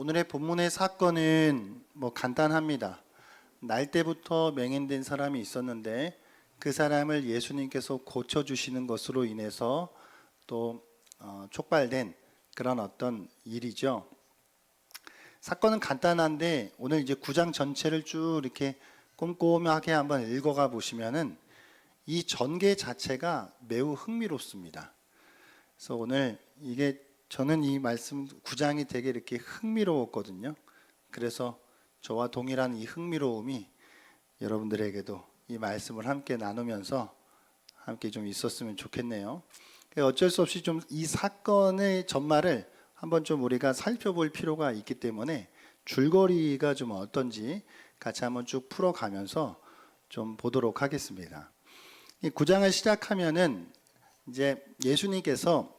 오늘의 본문의 사건은 간단합니다. 날 때부터 맹인된 사람이 있었는데 그 사람을 예수님께서 고쳐주시는 것으로 인해서 또 촉발된 그런 어떤 일이죠. 사건은 간단한데 오늘 이제 9장 전체를 쭉 이렇게 꼼꼼하게 한번 읽어가 보시면은 이 전개 자체가 매우 흥미롭습니다. 그래서 오늘 저는 이 말씀 9장이 되게 이렇게 흥미로웠거든요. 그래서 저와 동일한 이 흥미로움이 여러분들에게도 이 말씀을 함께 나누면서 함께 좀 있었으면 좋겠네요. 어쩔 수 없이 좀 이 사건의 전말을 한번 좀 우리가 살펴볼 필요가 있기 때문에 줄거리가 좀 어떤지 같이 한번 쭉 풀어가면서 좀 보도록 하겠습니다. 이 9장을 시작하면은 이제 예수님께서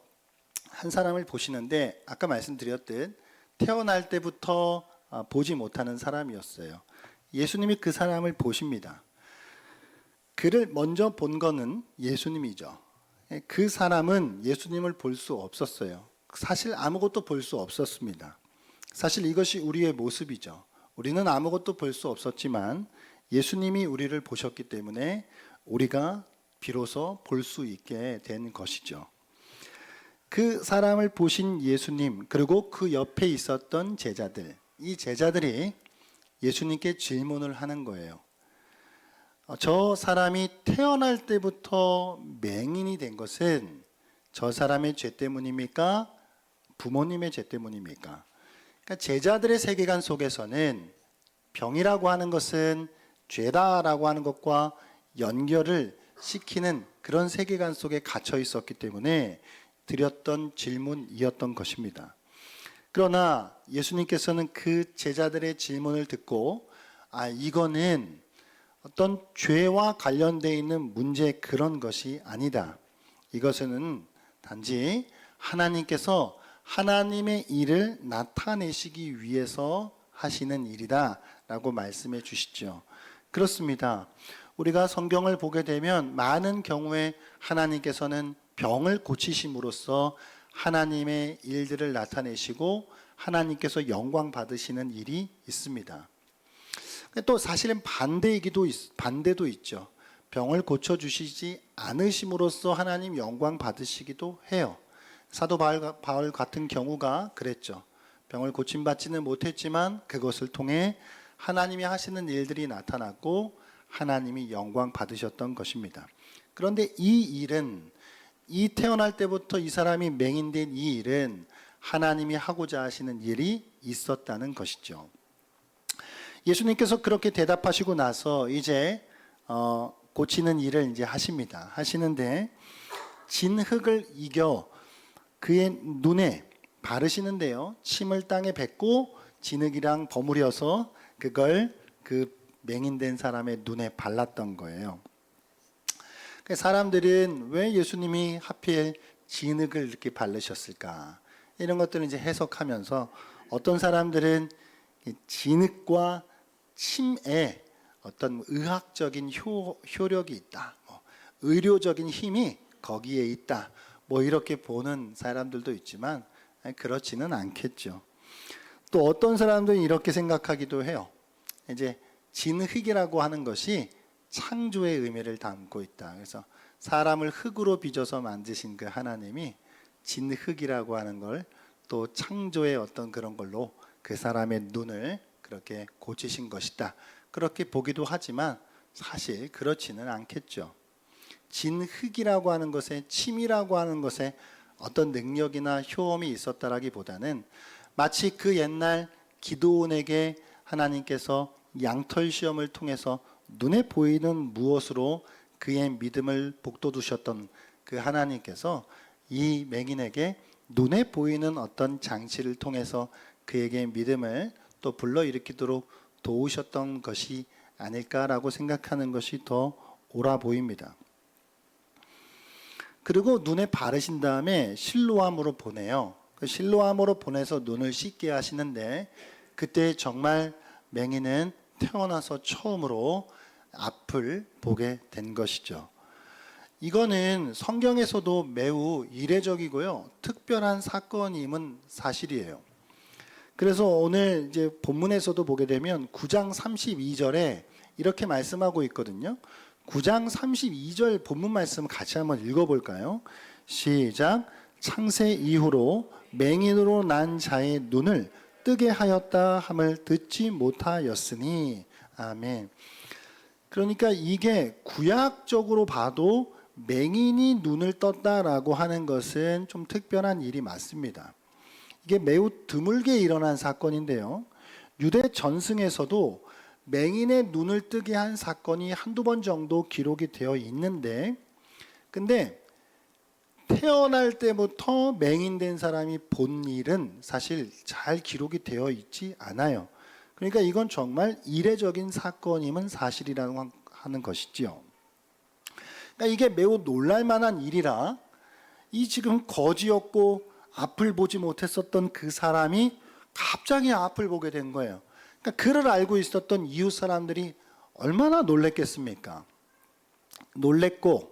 한 사람을 보시는데 아까 말씀드렸듯 태어날 때부터 보지 못하는 사람이었어요. 예수님이 그 사람을 보십니다. 그를 먼저 본 거는 예수님이죠. 그 사람은 예수님을 볼 수 없었어요. 사실 아무것도 볼 수 없었습니다. 사실 이것이 우리의 모습이죠. 우리는 아무것도 볼 수 없었지만 예수님이 우리를 보셨기 때문에 우리가 비로소 볼 수 있게 된 것이죠. 그 사람을 보신 예수님, 그리고 그 옆에 있었던 제자들, 이 제자들이 예수님께 질문을 하는 거예요. 저 사람이 태어날 때부터 맹인이 된 것은 저 사람의 죄 때문입니까? 부모님의 죄 때문입니까? 그러니까 제자들의 세계관 속에서는 병이라고 하는 것은 죄다라고 하는 것과 연결을 시키는 그런 세계관 속에 갇혀 있었기 때문에 드렸던 질문이었던 것입니다. 그러나 예수님께서는 그 제자들의 질문을 듣고 이거는 어떤 죄와 관련되어 있는 문제 그런 것이 아니다. 이것은 단지 하나님께서 하나님의 일을 나타내시기 위해서 하시는 일이다 라고 말씀해 주시죠. 그렇습니다. 우리가 성경을 보게 되면 많은 경우에 하나님께서는 병을 고치심으로써 하나님의 일들을 나타내시고 하나님께서 영광 받으시는 일이 있습니다. 또 사실은 반대도 있죠. 병을 고쳐주시지 않으심으로써 하나님 영광 받으시기도 해요. 사도 바울 같은 경우가 그랬죠. 병을 고침받지는 못했지만 그것을 통해 하나님이 하시는 일들이 나타났고 하나님이 영광 받으셨던 것입니다. 그런데 이 태어날 때부터 이 사람이 맹인된 이 일은 하나님이 하고자 하시는 일이 있었다는 것이죠. 예수님께서 그렇게 대답하시고 나서 이제 고치는 일을 이제 하시는데 진흙을 이겨 그의 눈에 바르시는데요. 침을 땅에 뱉고 진흙이랑 버무려서 그걸 그 맹인된 사람의 눈에 발랐던 거예요. 사람들은 왜 예수님이 하필 진흙을 이렇게 바르셨을까? 이런 것들을 이제 해석하면서 어떤 사람들은 진흙과 침에 어떤 의학적인 효력이 있다. 의료적인 힘이 거기에 있다. 이렇게 보는 사람들도 있지만 그렇지는 않겠죠. 또 어떤 사람들은 이렇게 생각하기도 해요. 이제 진흙이라고 하는 것이 창조의 의미를 담고 있다. 그래서 사람을 흙으로 빚어서 만드신 그 하나님이 진흙이라고 하는 걸 또 창조의 어떤 그런 걸로 그 사람의 눈을 그렇게 고치신 것이다. 그렇게 보기도 하지만 사실 그렇지는 않겠죠. 진흙이라고 하는 것에 침이라고 하는 것에 어떤 능력이나 효험이 있었다라기보다는 마치 그 옛날 기드온에게 하나님께서 양털 시험을 통해서 눈에 보이는 무엇으로 그의 믿음을 북돋우셨던 그 하나님께서 이 맹인에게 눈에 보이는 어떤 장치를 통해서 그에게 믿음을 또 불러일으키도록 도우셨던 것이 아닐까라고 생각하는 것이 더 옳아 보입니다. 그리고 눈에 바르신 다음에 실로암으로 보내요. 그 실로암으로 보내서 눈을 씻게 하시는데 그때 정말 맹인은 태어나서 처음으로 앞을 보게 된 것이죠. 이거는 성경에서도 매우 이례적이고요. 특별한 사건임은 사실이에요. 그래서 오늘 이제 본문에서도 보게 되면 9장 32절에 이렇게 말씀하고 있거든요. 9장 32절 본문 말씀 같이 한번 읽어볼까요? 시작. 창세 이후로 맹인으로 난 자의 눈을 뜨게 하였다 함을 듣지 못하였으니. 아멘. 그러니까 이게 구약적으로 봐도 맹인이 눈을 떴다라고 하는 것은 좀 특별한 일이 맞습니다. 이게 매우 드물게 일어난 사건인데요. 유대 전승에서도 맹인의 눈을 뜨게 한 사건이 한두 번 정도 기록이 되어 있는데, 근데 태어날 때부터 맹인된 사람이 본 일은 사실 잘 기록이 되어 있지 않아요. 그러니까 이건 정말 이례적인 사건임은 사실이라고 하는 것이지요. 그러니까 이게 매우 놀랄만한 일이라 이 지금 거지였고 앞을 보지 못했었던 그 사람이 갑자기 앞을 보게 된 거예요. 그러니까 그를 알고 있었던 이웃 사람들이 얼마나 놀랬겠습니까? 놀랬고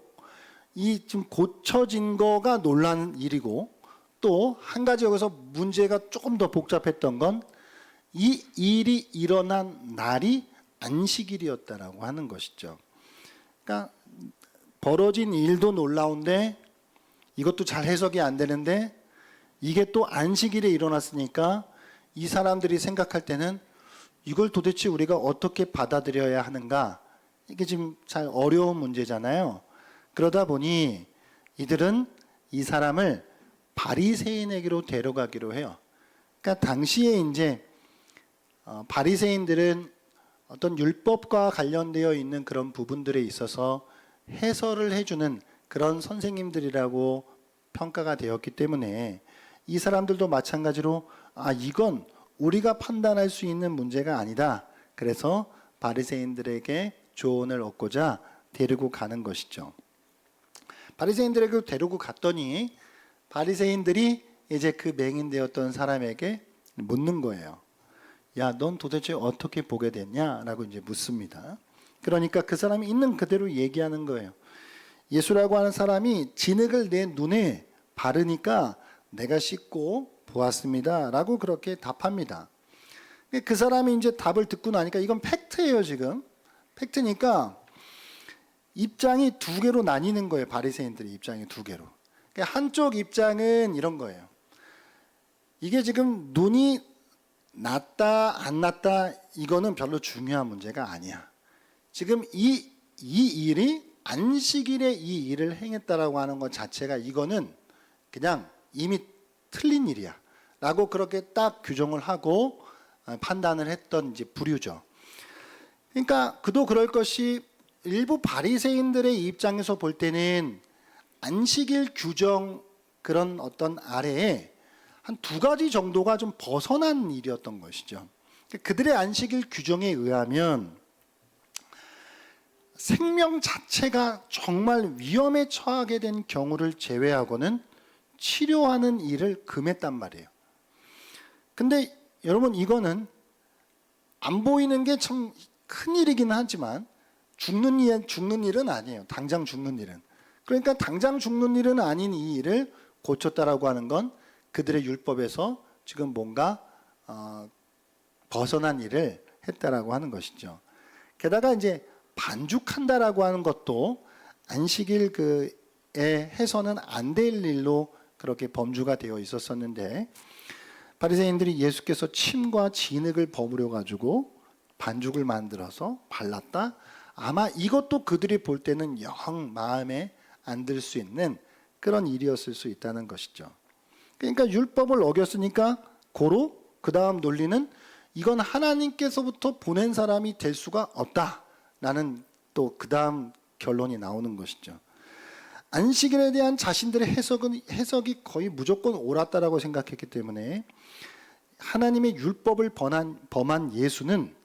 이 지금 고쳐진 거가 놀라는 일이고, 또 한 가지 여기서 문제가 조금 더 복잡했던 건 이 일이 일어난 날이 안식일이었다라고 하는 것이죠. 그러니까 벌어진 일도 놀라운데 이것도 잘 해석이 안 되는데 이게 또 안식일에 일어났으니까 이 사람들이 생각할 때는 이걸 도대체 우리가 어떻게 받아들여야 하는가, 이게 지금 잘 어려운 문제잖아요. 그러다 보니 이들은 이 사람을 바리새인에게로 데려가기로 해요. 그러니까 당시에 이제 바리새인들은 어떤 율법과 관련되어 있는 그런 부분들에 있어서 해설을 해주는 그런 선생님들이라고 평가가 되었기 때문에 이 사람들도 마찬가지로 이건 우리가 판단할 수 있는 문제가 아니다. 그래서 바리새인들에게 조언을 얻고자 데리고 가는 것이죠. 바리새인들에게 데리고 갔더니 바리새인들이 이제 그 맹인되었던 사람에게 묻는 거예요. 야, 넌 도대체 어떻게 보게 됐냐? 라고 이제 묻습니다. 그러니까 그 사람이 있는 그대로 얘기하는 거예요. 예수라고 하는 사람이 진흙을 내 눈에 바르니까 내가 씻고 보았습니다. 라고 그렇게 답합니다. 그 사람이 이제 답을 듣고 나니까 이건 팩트예요, 지금. 팩트니까 입장이 두 개로 나뉘는 거예요. 바리새인들의 입장이 두 개로. 한쪽 입장은 이런 거예요. 이게 지금 눈이 났다 안 났다 이거는 별로 중요한 문제가 아니야. 지금 이 일이 안식일에 이 일을 행했다라고 하는 것 자체가 이거는 그냥 이미 틀린 일이야 라고 그렇게 딱 규정을 하고 판단을 했던 이제 부류죠. 그러니까 그도 그럴 것이 일부 바리새인들의 입장에서 볼 때는 안식일 규정 그런 어떤 아래에 한 두 가지 정도가 좀 벗어난 일이었던 것이죠. 그들의 안식일 규정에 의하면 생명 자체가 정말 위험에 처하게 된 경우를 제외하고는 치료하는 일을 금했단 말이에요. 근데 여러분 이거는 안 보이는 게 참 큰일이긴 하지만 죽는 일은 아니에요. 당장 죽는 일은. 그러니까 당장 죽는 일은 아닌 이 일을 고쳤다라고 하는 건 그들의 율법에서 지금 뭔가 벗어난 일을 했다라고 하는 것이죠. 게다가 이제 반죽한다라고 하는 것도 안식일 그에 해서는 안 될 일로 그렇게 범주가 되어 있었었는데 바리새인들이 예수께서 침과 진흙을 버무려 가지고 반죽을 만들어서 발랐다. 아마 이것도 그들이 볼 때는 영 마음에 안 들 수 있는 그런 일이었을 수 있다는 것이죠. 그러니까 율법을 어겼으니까 고로 그 다음 논리는 이건 하나님께서부터 보낸 사람이 될 수가 없다라는 또 그 다음 결론이 나오는 것이죠. 안식일에 대한 자신들의 해석이 거의 무조건 옳았다라고 생각했기 때문에 하나님의 율법을 범한 예수는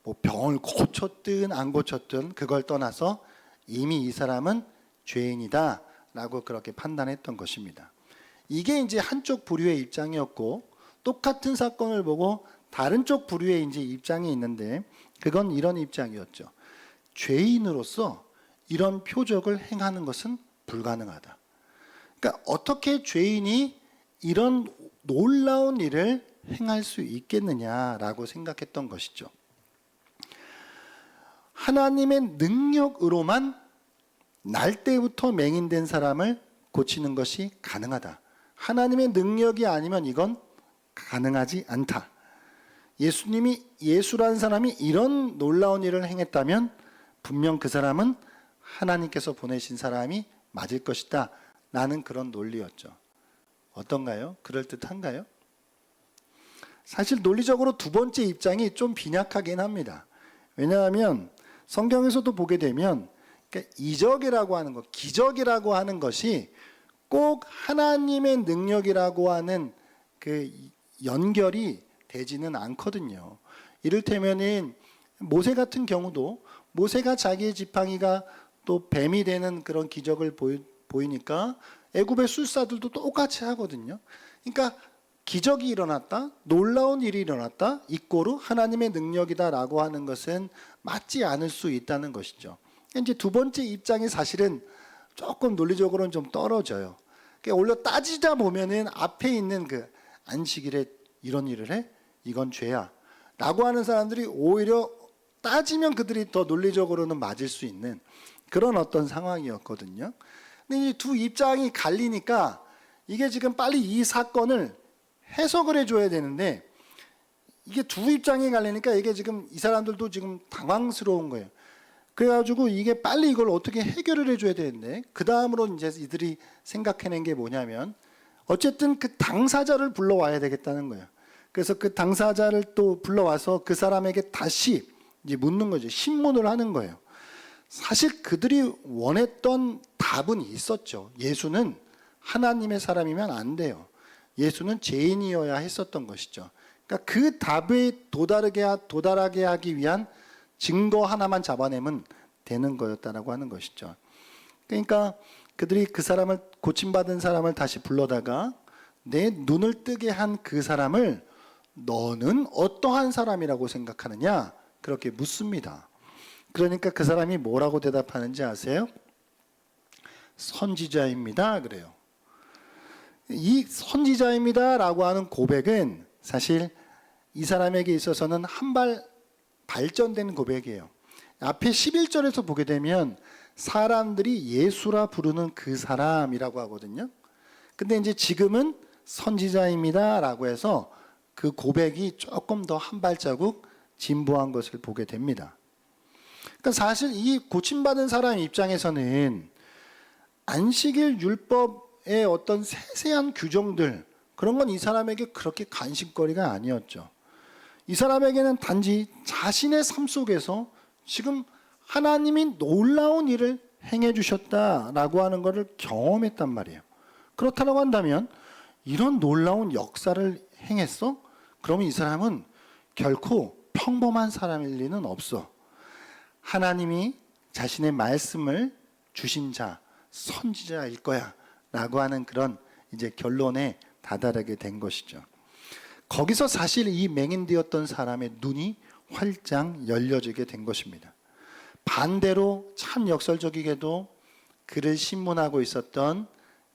뭐 병을 고쳤든 안 고쳤든 그걸 떠나서 이미 이 사람은 죄인이다라고 그렇게 판단했던 것입니다. 이게 이제 한쪽 부류의 입장이었고 똑같은 사건을 보고 다른 쪽 부류의 이제 입장이 있는데 그건 이런 입장이었죠. 죄인으로서 이런 표적을 행하는 것은 불가능하다. 그러니까 어떻게 죄인이 이런 놀라운 일을 행할 수 있겠느냐라고 생각했던 것이죠. 하나님의 능력으로만 날 때부터 맹인된 사람을 고치는 것이 가능하다. 하나님의 능력이 아니면 이건 가능하지 않다. 예수란 사람이 이런 놀라운 일을 행했다면 분명 그 사람은 하나님께서 보내신 사람이 맞을 것이다 라는 그런 논리였죠. 어떤가요? 그럴듯한가요? 사실 논리적으로 두 번째 입장이 좀 빈약하긴 합니다. 왜냐하면 성경에서도 보게 되면 그러니까 이적이라고 하는 것, 기적이라고 하는 것이 꼭 하나님의 능력이라고 하는 그 연결이 되지는 않거든요. 이를테면은 모세 같은 경우도 모세가 자기의 지팡이가 또 뱀이 되는 그런 기적을 보이니까 애굽의 술사들도 똑같이 하거든요. 그러니까 기적이 일어났다, 놀라운 일이 일어났다, 이꼬르 하나님의 능력이다라고 하는 것은 맞지 않을 수 있다는 것이죠. 이제 두 번째 입장이 사실은 조금 논리적으로는 좀 떨어져요. 그러니까 오히려 따지다 보면은 앞에 있는 그 안식일에 이런 일을 해? 이건 죄야. 라고 하는 사람들이 오히려 따지면 그들이 더 논리적으로는 맞을 수 있는 그런 어떤 상황이었거든요. 근데 이 두 입장이 갈리니까 이게 지금 빨리 이 사건을 해석을 해줘야 되는데 이게 두 입장이 갈리니까 이게 지금 이 사람들도 지금 당황스러운 거예요. 그래가지고 이게 빨리 이걸 어떻게 해결을 해줘야 되는데 그 다음으로 이제 이들이 생각해낸 게 뭐냐면 어쨌든 그 당사자를 불러와야 되겠다는 거예요. 그래서 그 당사자를 또 불러와서 그 사람에게 다시 이제 묻는 거죠. 신문을 하는 거예요. 사실 그들이 원했던 답은 있었죠. 예수는 하나님의 사람이면 안 돼요. 예수는 죄인이어야 했었던 것이죠. 그러니까 그 답에 도달하게 하기 위한 증거 하나만 잡아내면 되는 거였다라고 하는 것이죠. 그러니까 그들이 그 사람을 고침받은 사람을 다시 불러다가 내 눈을 뜨게 한 그 사람을 너는 어떠한 사람이라고 생각하느냐? 그렇게 묻습니다. 그러니까 그 사람이 뭐라고 대답하는지 아세요? 선지자입니다. 그래요. 이 선지자입니다라고 하는 고백은 사실 이 사람에게 있어서는 한 발 발전된 고백이에요. 앞에 11절에서 보게 되면 사람들이 예수라 부르는 그 사람이라고 하거든요. 근데 이제 지금은 선지자입니다라고 해서 그 고백이 조금 더 한 발자국 진보한 것을 보게 됩니다. 그러니까 사실 이 고침받은 사람 입장에서는 안식일 율법의 어떤 세세한 규정들 그런 건 이 사람에게 그렇게 관심거리가 아니었죠. 이 사람에게는 단지 자신의 삶 속에서 지금 하나님이 놀라운 일을 행해 주셨다라고 하는 것을 경험했단 말이에요. 그렇다고 한다면 이런 놀라운 역사를 행했어? 그러면 이 사람은 결코 평범한 사람일 리는 없어. 하나님이 자신의 말씀을 주신 자, 선지자일 거야 라고 하는 그런 이제 결론에 다다르게 된 것이죠. 거기서 사실 이 맹인되었던 사람의 눈이 활짝 열려지게 된 것입니다. 반대로 참 역설적이게도 그를 신문하고 있었던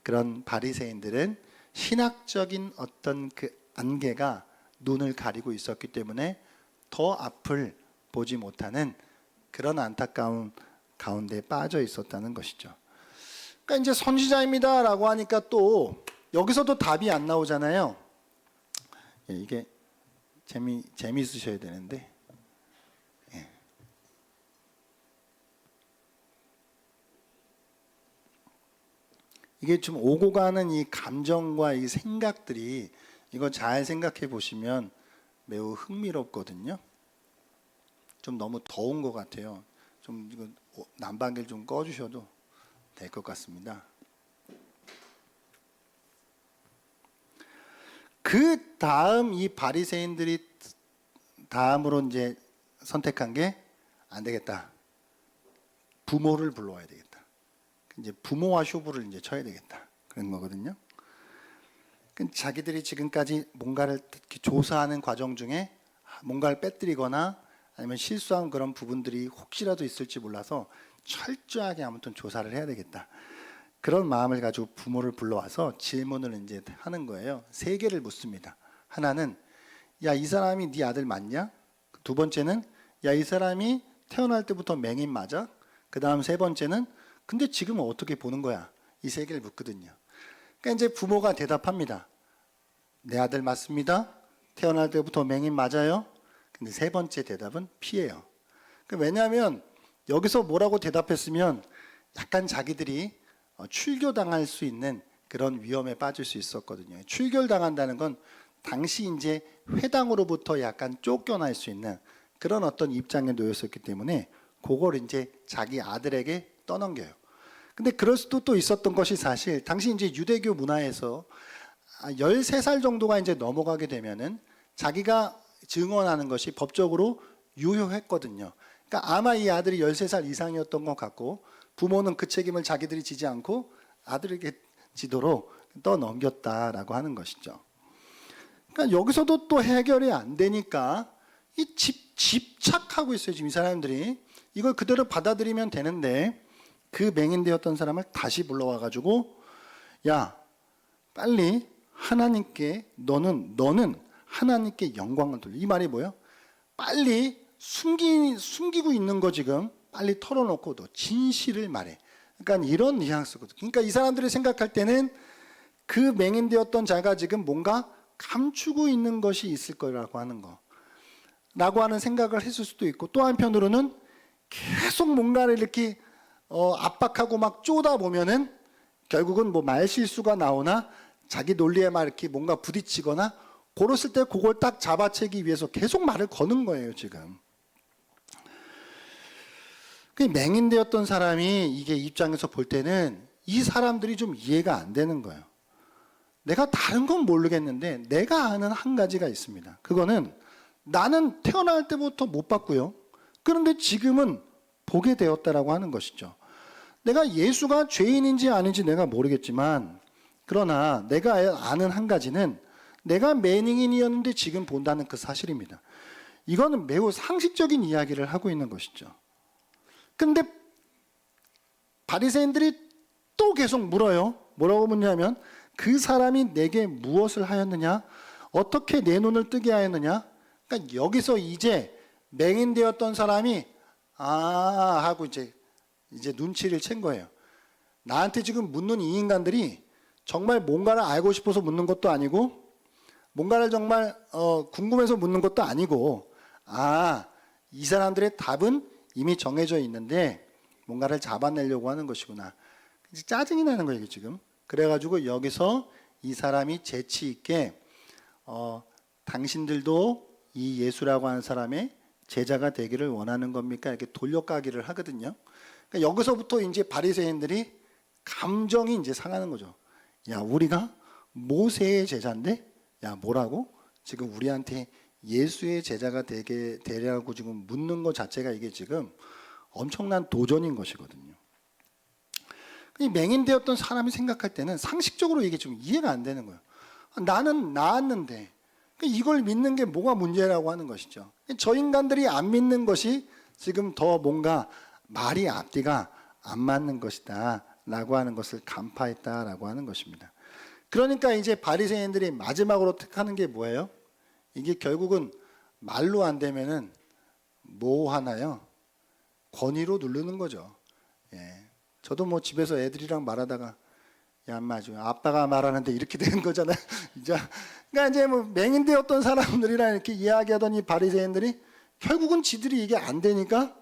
그런 바리새인들은 신학적인 어떤 그 안개가 눈을 가리고 있었기 때문에 더 앞을 보지 못하는 그런 안타까운 가운데 빠져 있었다는 것이죠. 그러니까 이제 선지자입니다라고 하니까 또 여기서도 답이 안 나오잖아요. 이게 재미있으셔야 되는데 이게 좀 오고 가는 이 감정과 이 생각들이 이거 잘 생각해 보시면 매우 흥미롭거든요. 좀 너무 더운 것 같아요. 좀 이거 난방기를 좀 꺼주셔도 될 것 같습니다. 그 다음 이 바리새인들이 다음으로 이제 선택한 게 안 되겠다. 부모를 불러와야 되겠다. 이제 부모와 쇼부를 이제 쳐야 되겠다. 그런 거거든요. 자기들이 지금까지 뭔가를 조사하는 과정 중에 뭔가를 빼뜨리거나 아니면 실수한 그런 부분들이 혹시라도 있을지 몰라서 철저하게 아무튼 조사를 해야 되겠다. 그런 마음을 가지고 부모를 불러와서 질문을 이제 하는 거예요. 세 개를 묻습니다. 하나는 야, 이 사람이 네 아들 맞냐? 두 번째는 야, 이 사람이 태어날 때부터 맹인 맞아? 그 다음 세 번째는 근데 지금은 어떻게 보는 거야? 이 세 개를 묻거든요. 그러니까 이제 부모가 대답합니다. 내 아들 맞습니다. 태어날 때부터 맹인 맞아요. 근데 세 번째 대답은 피해요. 왜냐하면 여기서 뭐라고 대답했으면 약간 자기들이 출교당할 수 있는 그런 위험에 빠질 수 있었거든요. 출교당한다는 건 당시 이제 회당으로부터 약간 쫓겨날 수 있는 그런 어떤 입장에 놓였었기 때문에 그걸 이제 자기 아들에게 떠넘겨요. 근데 그럴 수도 또 있었던 것이 사실 당시 이제 유대교 문화에서 13살 정도가 이제 넘어가게 되면은 자기가 증언하는 것이 법적으로 유효했거든요. 그러니까 아마 이 아들이 13살 이상이었던 것 같고 부모는 그 책임을 자기들이 지지 않고 아들에게 지도록 떠넘겼다라고 하는 것이죠. 그러니까 여기서도 또 해결이 안 되니까 이 집착하고 있어요. 지금 이 사람들이 이걸 그대로 받아들이면 되는데 그 맹인되었던 사람을 다시 불러와 가지고 야, 빨리 하나님께 너는 하나님께 영광을 돌려. 이 말이 뭐예요? 빨리 숨기고 있는 거 지금 빨리 털어놓고 너 진실을 말해. 그러니까 이런 뉘앙스거든. 그러니까 이 사람들이 생각할 때는 그 맹인되었던 자가 지금 뭔가 감추고 있는 것이 있을 거라고 하는 거. 라고 하는 생각을 했을 수도 있고 또 한편으로는 계속 뭔가를 이렇게 압박하고 막 쪼다 보면은 결국은 뭐 말실수가 나오나 자기 논리에 막 이렇게 뭔가 부딪히거나 그랬을 때 그걸 딱 잡아채기 위해서 계속 말을 거는 거예요, 지금. 그 맹인되었던 사람이 이게 입장에서 볼 때는 이 사람들이 좀 이해가 안 되는 거예요. 내가 다른 건 모르겠는데 내가 아는 한 가지가 있습니다. 그거는 나는 태어날 때부터 못 봤고요. 그런데 지금은 보게 되었다라고 하는 것이죠. 내가 예수가 죄인인지 아닌지 내가 모르겠지만 그러나 내가 아는 한 가지는 내가 맹인이었는데 지금 본다는 그 사실입니다. 이거는 매우 상식적인 이야기를 하고 있는 것이죠. 근데 바리새인들이 또 계속 물어요. 뭐라고 묻냐면 그 사람이 내게 무엇을 하였느냐? 어떻게 내 눈을 뜨게 하였느냐? 그러니까 여기서 이제 맹인되었던 사람이 하고 이제 눈치를 챈 거예요. 나한테 지금 묻는 이 인간들이 정말 뭔가를 알고 싶어서 묻는 것도 아니고 뭔가를 정말 궁금해서 묻는 것도 아니고 이 사람들의 답은 이미 정해져 있는데 뭔가를 잡아내려고 하는 것이구나. 짜증이 나는 거예요, 지금. 그래가지고 여기서 이 사람이 재치 있게 당신들도 이 예수라고 하는 사람의 제자가 되기를 원하는 겁니까? 이렇게 돌려까기를 하거든요. 그러니까 여기서부터 이제 바리새인들이 감정이 이제 상하는 거죠. 야, 우리가 모세의 제자인데, 야, 뭐라고? 지금 우리한테 예수의 제자가 되려고 지금 묻는 것 자체가 이게 지금 엄청난 도전인 것이거든요. 이 맹인되었던 사람이 생각할 때는 상식적으로 이게 좀 이해가 안 되는 거예요. 나는 나았는데 이걸 믿는 게 뭐가 문제라고 하는 것이죠. 저 인간들이 안 믿는 것이 지금 더 뭔가 말이 앞뒤가 안 맞는 것이다 라고 하는 것을 간파했다라고 하는 것입니다. 그러니까 이제 바리새인들이 마지막으로 택하는 게 뭐예요? 이게 결국은 말로 안 되면은 뭐 하나요? 권위로 누르는 거죠. 예. 저도 뭐 집에서 애들이랑 말하다가 야, 맞아. 아빠가 말하는데 이렇게 되는 거잖아요. 그러니까 이제 뭐 맹인되었던 사람들이랑 이렇게 이야기하던 이 바리새인들이 결국은 지들이 이게 안 되니까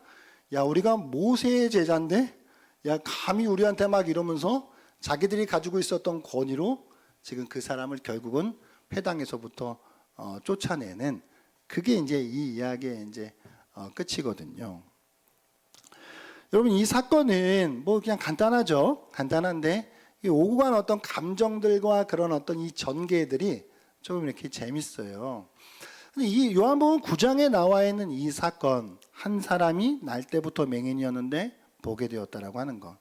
야, 우리가 모세의 제자인데 야, 감히 우리한테 막 이러면서 자기들이 가지고 있었던 권위로 지금 그 사람을 결국은 회당에서부터 쫓아내는 그게 이제 이 이야기의 이제 끝이거든요. 여러분 이 사건은 뭐 그냥 간단하죠. 간단한데 오고 간 어떤 감정들과 그런 어떤 이 전개들이 조금 이렇게 재밌어요. 근데 이 요한복음 9장에 나와 있는 이 사건, 한 사람이 날 때부터 맹인이었는데 보게 되었다라고 하는 것.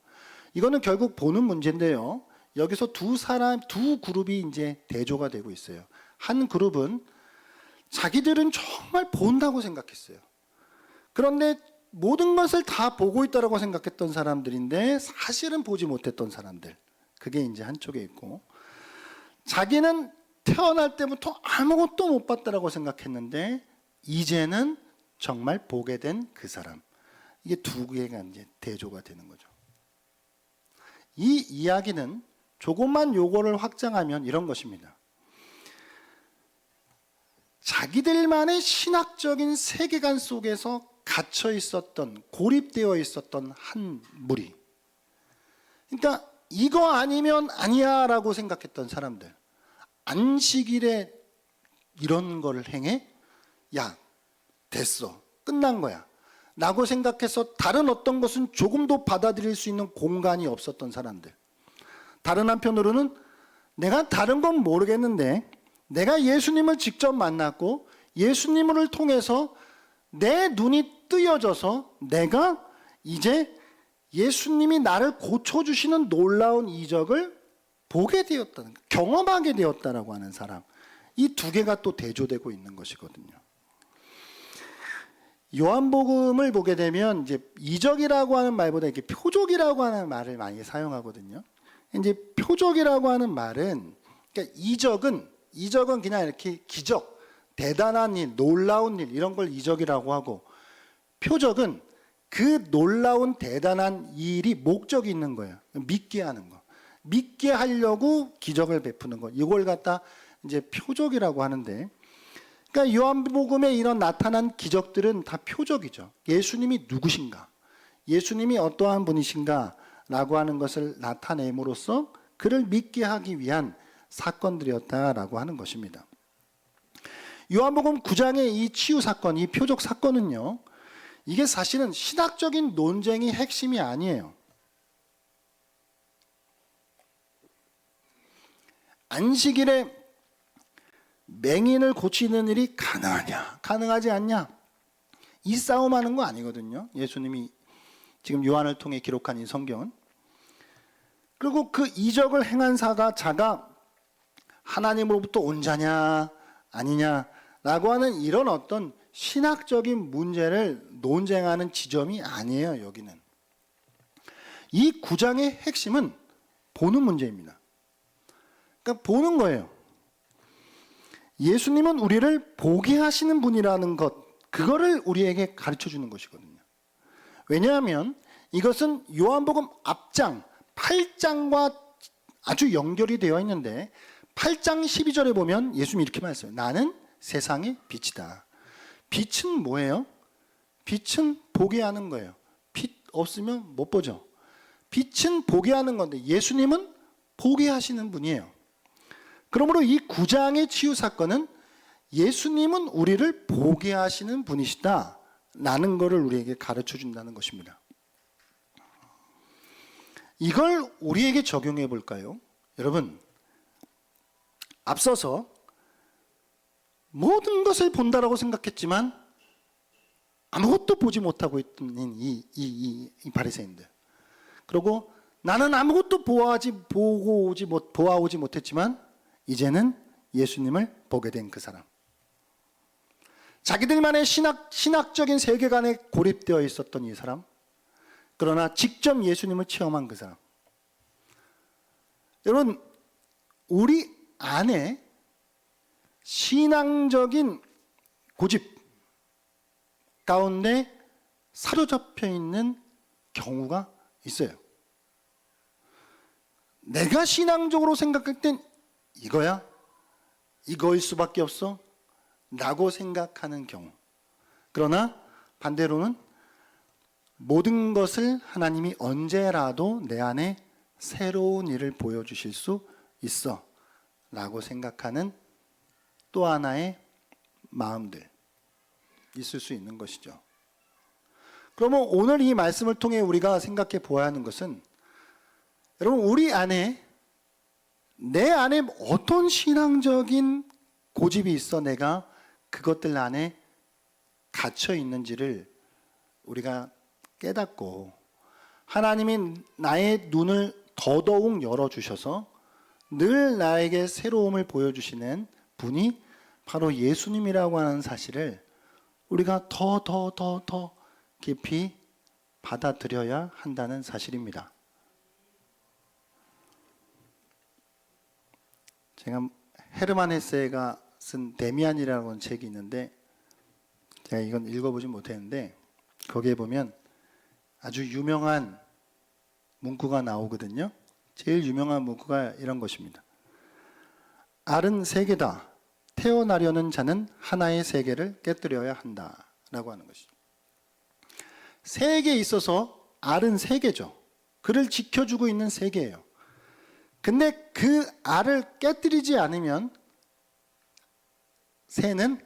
이거는 결국 보는 문제인데요. 여기서 두 그룹이 이제 대조가 되고 있어요. 한 그룹은 자기들은 정말 본다고 생각했어요. 그런데 모든 것을 다 보고 있다고 생각했던 사람들인데 사실은 보지 못했던 사람들. 그게 이제 한쪽에 있고, 자기는 태어날 때부터 아무것도 못 봤다라고 생각했는데 이제는 정말 보게 된 그 사람. 이게 두 개가 이제 대조가 되는 거죠. 이 이야기는 조금만 요거를 확장하면 이런 것입니다. 자기들만의 신학적인 세계관 속에서 갇혀 있었던, 고립되어 있었던 한 무리. 그러니까 이거 아니면 아니야 라고 생각했던 사람들. 안식일에 이런 걸 행해? 야, 됐어. 끝난 거야. 라고 생각해서 다른 어떤 것은 조금도 받아들일 수 있는 공간이 없었던 사람들. 다른 한편으로는 내가 다른 건 모르겠는데 내가 예수님을 직접 만났고 예수님을 통해서 내 눈이 뜨여져서 내가 이제 예수님이 나를 고쳐주시는 놀라운 이적을 보게 되었다는, 경험하게 되었다라고 하는 사람. 이 두 개가 또 대조되고 있는 것이거든요. 요한복음을 보게 되면 이제 이적이라고 하는 말보다 이렇게 표적이라고 하는 말을 많이 사용하거든요. 이제 표적이라고 하는 말은, 그러니까 이적은 그냥 이렇게 기적, 대단한 일, 놀라운 일 이런 걸 이적이라고 하고, 표적은 그 놀라운 대단한 일이 목적이 있는 거예요. 믿게 하는 거. 믿게 하려고 기적을 베푸는 것. 이걸 갖다 이제 표적이라고 하는데, 그러니까 요한복음에 이런 나타난 기적들은 다 표적이죠. 예수님이 누구신가? 예수님이 어떠한 분이신가? 라고 하는 것을 나타냄으로써 그를 믿게 하기 위한 사건들이었다라고 하는 것입니다. 요한복음 9장의 이 치유 사건, 이 표적 사건은요, 이게 사실은 신학적인 논쟁이 핵심이 아니에요. 안식일에 맹인을 고치는 일이 가능하냐, 가능하지 않냐, 이 싸움하는 거 아니거든요. 예수님이 지금 요한을 통해 기록한 이 성경은. 그리고 그 이적을 행한 자가 하나님으로부터 온 자냐 아니냐라고 하는 이런 어떤 신학적인 문제를 논쟁하는 지점이 아니에요. 여기는 이 9장의 핵심은 보는 문제입니다. 그러니까 보는 거예요. 예수님은 우리를 보게 하시는 분이라는 것, 그거를 우리에게 가르쳐 주는 것이거든요. 왜냐하면 이것은 요한복음 앞장 8장과 아주 연결이 되어 있는데 8장 12절에 보면 예수님이 이렇게 말했어요. 나는 세상의 빛이다. 빛은 뭐예요? 빛은 보게 하는 거예요. 빛 없으면 못 보죠. 빛은 보게 하는 건데 예수님은 보게 하시는 분이에요. 그러므로 이 9장의 치유 사건은 예수님은 우리를 보게 하시는 분이시다 라는 것을 우리에게 가르쳐 준다는 것입니다. 이걸 우리에게 적용해 볼까요? 여러분, 앞서서 모든 것을 본다라고 생각했지만 아무것도 보지 못하고 있던 이 바리새인들. 그리고 나는 아무것도 보아오지 못했지만 이제는 예수님을 보게 된 그 사람. 자기들만의 신학적인 세계관에 고립되어 있었던 이 사람. 그러나 직접 예수님을 체험한 그 사람. 여러분, 우리 안에 신앙적인 고집 가운데 사로잡혀 있는 경우가 있어요. 내가 신앙적으로 생각할 땐 이거야? 이거일 수밖에 없어? 라고 생각하는 경우. 그러나 반대로는 모든 것을 하나님이 언제라도 내 안에 새로운 일을 보여주실 수 있어 라고 생각하는 또 하나의 마음들 있을 수 있는 것이죠. 그러면 오늘 이 말씀을 통해 우리가 생각해 보아야 하는 것은, 여러분, 우리 안에, 내 안에 어떤 신앙적인 고집이 있어 내가 그것들 안에 갇혀 있는지를 우리가 깨닫고 하나님이 나의 눈을 더더욱 열어주셔서 늘 나에게 새로움을 보여주시는 분이 바로 예수님이라고 하는 사실을 우리가 더 깊이 받아들여야 한다는 사실입니다. 제가 헤르만 헤세가 쓴 데미안이라는 책이 있는데 제가 이건 읽어보지 못했는데 거기에 보면 아주 유명한 문구가 나오거든요. 제일 유명한 문구가 이런 것입니다. 알은 세계다. 태어나려는 자는 하나의 세계를 깨뜨려야 한다. 라고 하는 것이죠. 세계에 있어서 알은 세계죠. 그를 지켜주고 있는 세계예요. 근데 그 알을 깨뜨리지 않으면 새는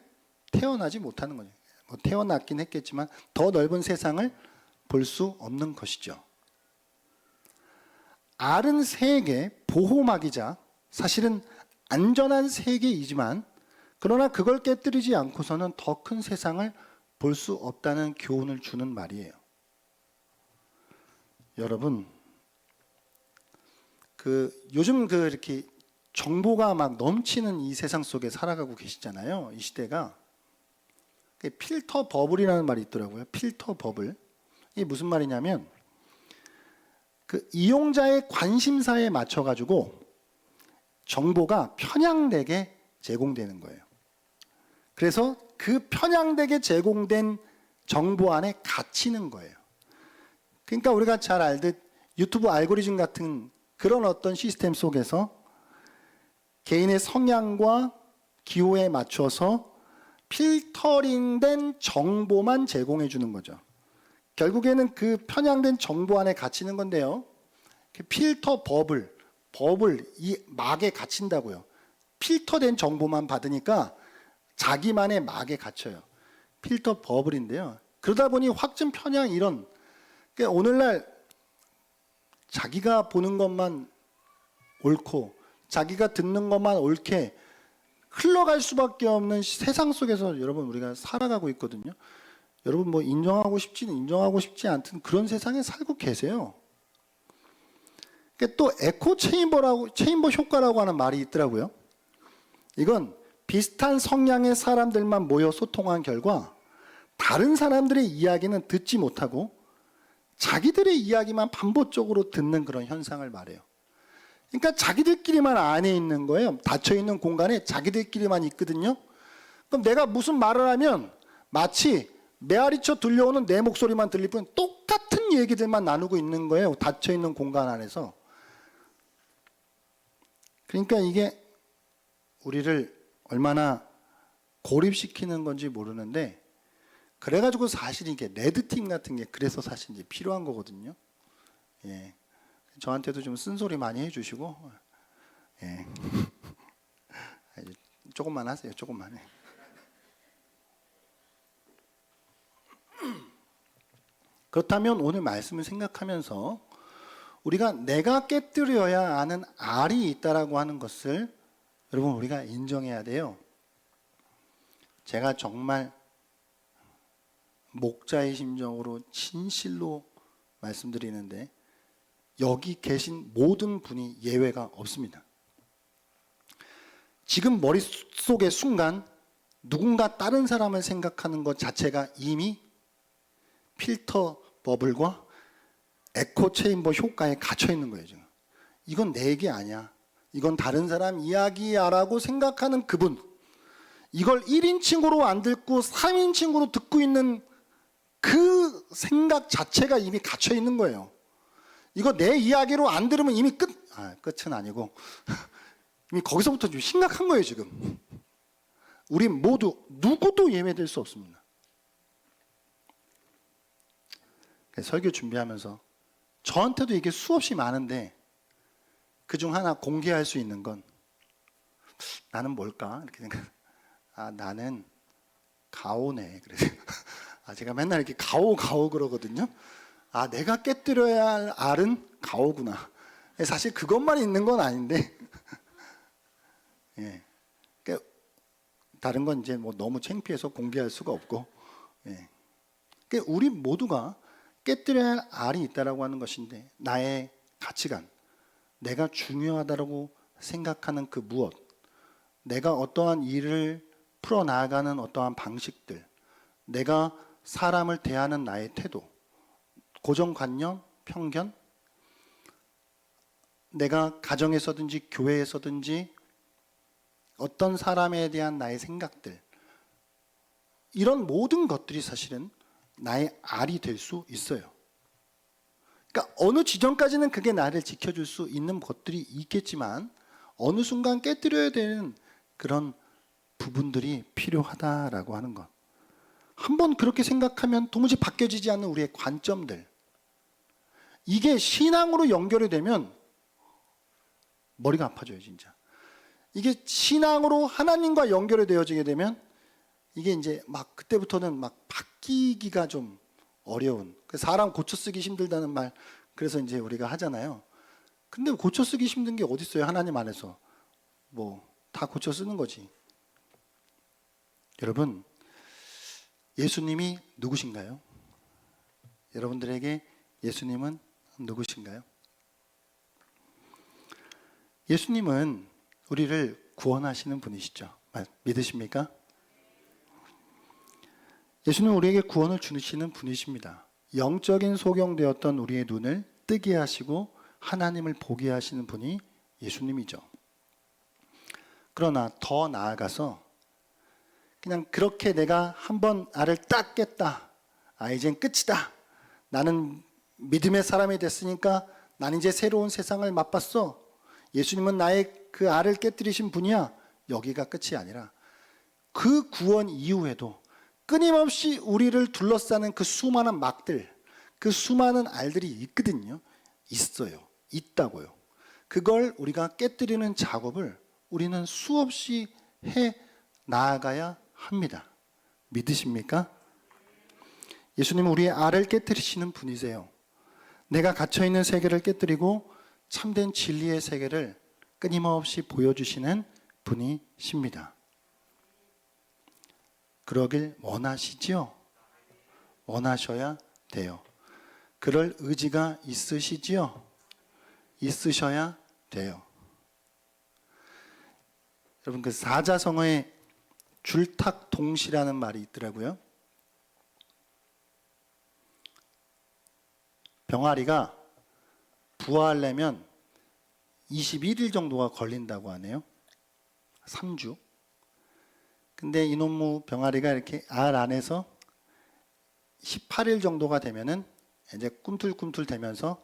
태어나지 못하는 거죠. 뭐 태어났긴 했겠지만 더 넓은 세상을 볼 수 없는 것이죠. 알은 세계, 보호막이자 사실은 안전한 세계이지만 그러나 그걸 깨뜨리지 않고서는 더 큰 세상을 볼 수 없다는 교훈을 주는 말이에요. 여러분, 요즘 이렇게 정보가 막 넘치는 이 세상 속에 살아가고 계시잖아요. 이 시대가. 필터 버블이라는 말이 있더라고요. 필터 버블. 이게 무슨 말이냐면 그 이용자의 관심사에 맞춰 가지고 정보가 편향되게 제공되는 거예요. 그래서 그 편향되게 제공된 정보 안에 갇히는 거예요. 그러니까 우리가 잘 알듯 유튜브 알고리즘 같은 그런 어떤 시스템 속에서 개인의 성향과 기호에 맞춰서 필터링된 정보만 제공해 주는 거죠. 결국에는 그 편향된 정보 안에 갇히는 건데요. 필터 버블, 이 막에 갇힌다고요. 필터된 정보만 받으니까 자기만의 막에 갇혀요. 필터 버블인데요. 그러다 보니 확증 편향 이런, 그러니까 오늘날 자기가 보는 것만 옳고 자기가 듣는 것만 옳게 흘러갈 수밖에 없는 세상 속에서 여러분 우리가 살아가고 있거든요. 여러분 뭐 인정하고 싶지 않든 그런 세상에 살고 계세요. 또 에코 체인버 효과라고 하는 말이 있더라고요. 이건 비슷한 성향의 사람들만 모여 소통한 결과 다른 사람들의 이야기는 듣지 못하고 자기들의 이야기만 반복적으로 듣는 그런 현상을 말해요. 그러니까 자기들끼리만 안에 있는 거예요. 닫혀있는 공간에 자기들끼리만 있거든요. 그럼 내가 무슨 말을 하면 마치 메아리쳐 들려오는 내 목소리만 들릴 뿐 똑같은 얘기들만 나누고 있는 거예요. 닫혀있는 공간 안에서. 그러니까 이게 우리를 얼마나 고립시키는 건지 모르는데 그래가지고 사실 이게 레드팀 같은 게 그래서 사실 이제 필요한 거거든요. 예. 저한테도 좀 쓴소리 많이 해주시고, 예. 조금만 하세요, 조금만. 그렇다면 오늘 말씀을 생각하면서 우리가 내가 깨뜨려야 하는 알이 있다라고 하는 것을 여러분 우리가 인정해야 돼요. 제가 정말 목자의 심정으로 진실로 말씀드리는데 여기 계신 모든 분이 예외가 없습니다. 지금 머릿속의 순간 누군가 다른 사람을 생각하는 것 자체가 이미 필터 버블과 에코 체인버 효과에 갇혀 있는 거예요. 지금. 이건 내 얘기 아니야. 이건 다른 사람 이야기야 라고 생각하는 그분, 이걸 1인칭으로 안 듣고 3인칭으로 듣고 있는 그 생각 자체가 이미 갇혀 있는 거예요. 이거 내 이야기로 안 들으면 이미 끝은 아니고 이미 거기서부터 좀 심각한 거예요. 지금 우리 모두 누구도 예외될 수 없습니다. 설교 준비하면서 저한테도 이게 수없이 많은데 그중 하나 공개할 수 있는 건 나는 뭘까? 이렇게 생각. 나는 가오네. 그래서 제가 맨날 이렇게 가오 그러거든요. 내가 깨뜨려야 할 알은 가오구나. 사실 그것만 있는 건 아닌데. 예. 그러니까 다른 건 이제 뭐 너무 창피해서 공개할 수가 없고. 예. 그러니까 우리 모두가 깨뜨려야 할 알이 있다라고 하는 것인데 나의 가치관, 내가 중요하다고 생각하는 그 무엇, 내가 어떠한 일을 풀어나가는 어떠한 방식들, 내가 사람을 대하는 나의 태도, 고정관념, 편견, 내가 가정에서든지 교회에서든지 어떤 사람에 대한 나의 생각들, 이런 모든 것들이 사실은 나의 알이 될 수 있어요. 그러니까 어느 지점까지는 그게 나를 지켜줄 수 있는 것들이 있겠지만 어느 순간 깨뜨려야 되는 그런 부분들이 필요하다라고 하는 것. 한번 그렇게 생각하면 도무지 바뀌어지지 않는 우리의 관점들, 이게 신앙으로 연결이 되면 머리가 아파져요, 진짜. 이게 신앙으로 하나님과 연결이 되어지게 되면 이게 이제 막 그때부터는 막 바뀌기가 좀 어려운, 사람 고쳐 쓰기 힘들다는 말, 그래서 이제 우리가 하잖아요. 근데 고쳐 쓰기 힘든 게 어디 있어요? 하나님 안에서 뭐 다 고쳐 쓰는 거지. 여러분, 예수님이 누구신가요? 여러분들에게 예수님은 누구신가요? 예수님은 우리를 구원하시는 분이시죠. 믿으십니까? 예수님은 우리에게 구원을 주시는 분이십니다. 영적인 소경되었던 우리의 눈을 뜨게 하시고 하나님을 보게 하시는 분이 예수님이죠. 그러나 더 나아가서 그냥 그렇게 내가 한번 알을 딱 깼다, 이젠 끝이다, 나는 믿음의 사람이 됐으니까 난 이제 새로운 세상을 맛봤어, 예수님은 나의 그 알을 깨뜨리신 분이야, 여기가 끝이 아니라 그 구원 이후에도 끊임없이 우리를 둘러싸는 그 수많은 막들, 그 수많은 알들이 있거든요. 있다고요. 그걸 우리가 깨뜨리는 작업을 우리는 수없이 해 나아가야 합니다. 믿으십니까? 예수님은 우리의 알을 깨뜨리시는 분이세요. 내가 갇혀있는 세계를 깨뜨리고 참된 진리의 세계를 끊임없이 보여주시는 분이십니다. 그러길 원하시지요? 원하셔야 돼요. 그럴 의지가 있으시지요? 있으셔야 돼요. 여러분, 그 사자성어에 줄탁동시라는 말이 있더라고요. 병아리가 부화하려면 21일 정도가 걸린다고 하네요. 3주. 근데 이놈의 병아리가 이렇게 알 안에서 18일 정도가 되면은 이제 꿈틀꿈틀 대면서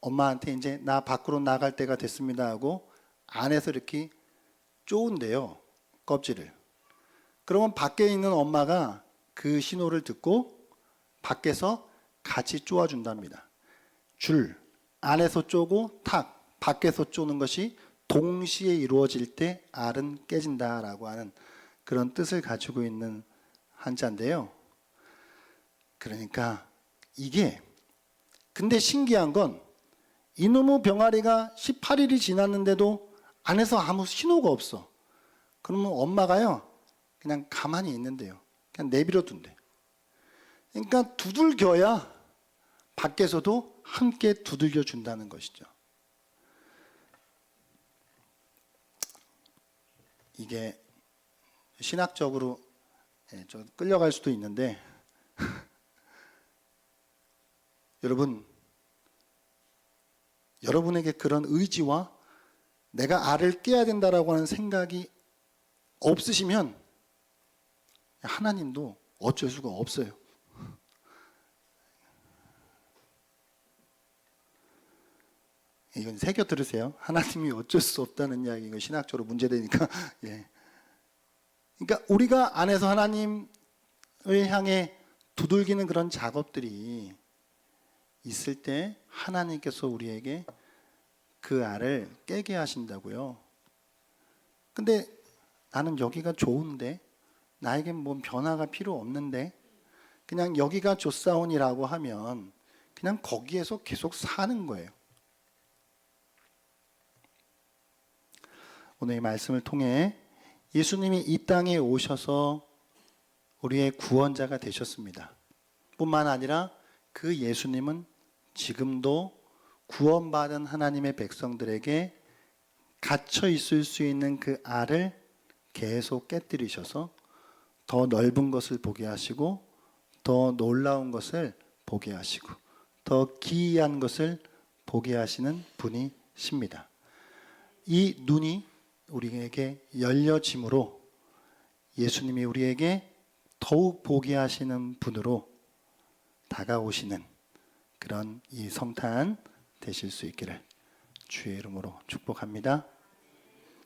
엄마한테 이제 나 밖으로 나갈 때가 됐습니다 하고 안에서 이렇게 쪼은대요, 껍질을. 그러면 밖에 있는 엄마가 그 신호를 듣고 밖에서 같이 쪼아준답니다. 줄, 안에서 쪼고 탁, 밖에서 쪼는 것이 동시에 이루어질 때 알은 깨진다라고 하는 그런 뜻을 가지고 있는 한자인데요. 그러니까 이게, 근데 신기한 건 이놈의 병아리가 18일이 지났는데도 안에서 아무 신호가 없어. 그러면 엄마가요, 그냥 가만히 있는데요. 그냥 내버려 둔대. 그러니까 두들겨야 밖에서도 함께 두들겨 준다는 것이죠. 이게 신학적으로 좀 끌려갈 수도 있는데 여러분에게 그런 의지와 내가 알을 깨야 된다라고 하는 생각이 없으시면 하나님도 어쩔 수가 없어요. 이건 새겨 들으세요. 하나님이 어쩔 수 없다는 이야기, 이거 신학적으로 문제되니까. 예. 그러니까 우리가 안에서 하나님을 향해 두들기는 그런 작업들이 있을 때 하나님께서 우리에게 그 알을 깨게 하신다고요. 근데 나는 여기가 좋은데, 나에겐 뭐 변화가 필요 없는데, 그냥 여기가 좋사온이라고 하면 그냥 거기에서 계속 사는 거예요. 오늘 이 말씀을 통해 예수님이 이 땅에 오셔서 우리의 구원자가 되셨습니다. 뿐만 아니라 그 예수님은 지금도 구원받은 하나님의 백성들에게 갇혀 있을 수 있는 그 알을 계속 깨뜨리셔서 더 넓은 것을 보게 하시고 더 놀라운 것을 보게 하시고 더 기이한 것을 보게 하시는 분이십니다. 이 눈이 우리에게 열려짐으로 예수님이 우리에게 더욱 보게 하시는 분으로 다가오시는 그런 이 성탄 되실 수 있기를 주의 이름으로 축복합니다.